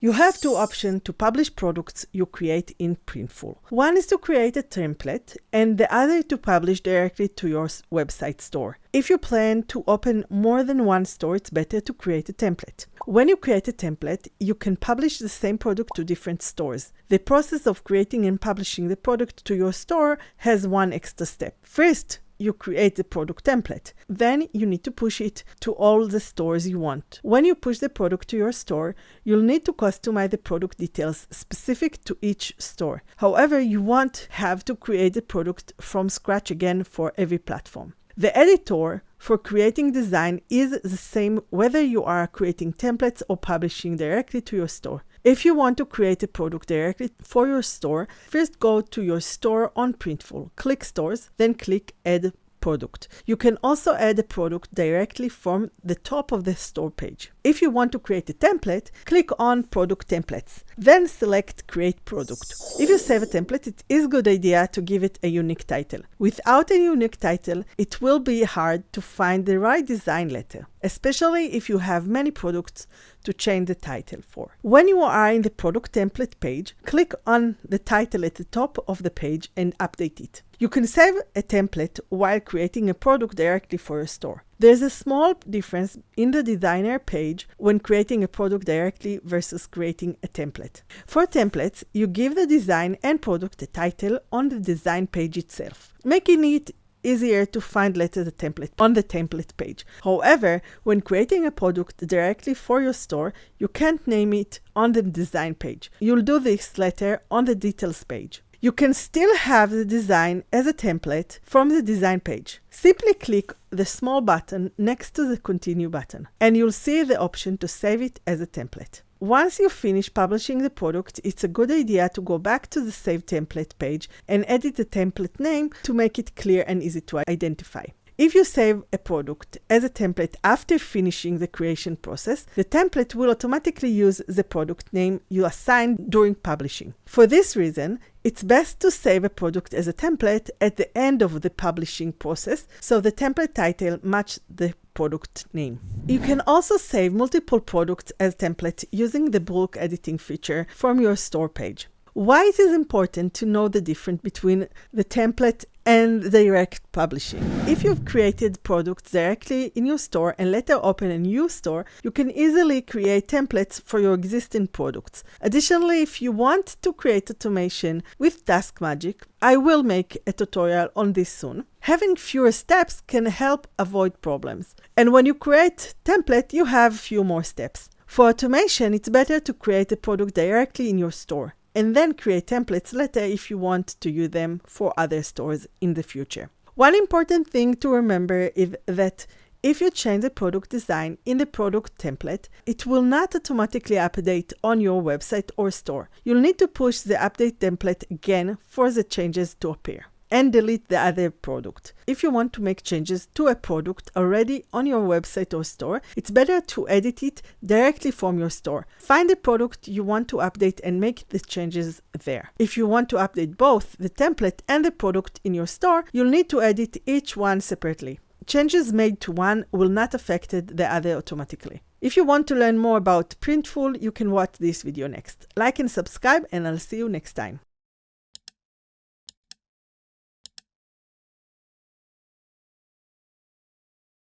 You have two options to publish products you create in Printful. One is to create a template, and the other to publish directly to your website store. If you plan to open more than one store, it's better to create a template. When you create a template, you can publish the same product to different stores. The process of creating and publishing the product to your store has one extra step. First, you create the product template. Then you need to push it to all the stores you want. When you push the product to your store, you'll need to customize the product details specific to each store. However, you won't have to create the product from scratch again for every platform. The editor for creating design is the same whether you are creating templates or publishing directly to your store. If you want to create a product directly for your store, first go to your store on Printful, click Stores, then click Add Product. You can also add a product directly from the top of the store page. If you want to create a template, click on Product Templates, then select Create Product. If you save a template, it is a good idea to give it a unique title. Without a unique title, it will be hard to find the right design letter, especially if you have many products to change the title for. When you are in the product template page, click on the title at the top of the page and update it. You can save a template while creating a product directly for your store. There's a small difference in the designer page when creating a product directly versus creating a template. For templates, you give the design and product a title on the design page itself, making it easier to find later the template on the template page. However, when creating a product directly for your store, you can't name it on the design page. You'll do this later on the details page. You can still have the design as a template from the design page. Simply click the small button next to the Continue button, and you'll see the option to save it as a template. Once you finish publishing the product, it's a good idea to go back to the Save Template page and edit the template name to make it clear and easy to identify. If you save a product as a template after finishing the creation process, the template will automatically use the product name you assigned during publishing. For this reason, it's best to save a product as a template at the end of the publishing process, so the template title matches the product name. You can also save multiple products as templates using the bulk editing feature from your store page. Why it is important to know the difference between the template and direct publishing. If you've created products directly in your store and later open a new store, you can easily create templates for your existing products. Additionally, if you want to create automation with Task Magic, I will make a tutorial on this soon. Having fewer steps can help avoid problems. And when you create template, you have few more steps. For automation, it's better to create a product directly in your store, and then create templates later if you want to use them for other stores in the future. One important thing to remember is that if you change the product design in the product template, it will not automatically update on your website or store. You'll need to push the update template again for the changes to appear, and delete the other product. If you want to make changes to a product already on your website or store, it's better to edit it directly from your store. Find the product you want to update and make the changes there. If you want to update both the template and the product in your store, you'll need to edit each one separately. Changes made to one will not affect the other automatically. If you want to learn more about Printful, you can watch this video next. Like and subscribe, and I'll see you next time.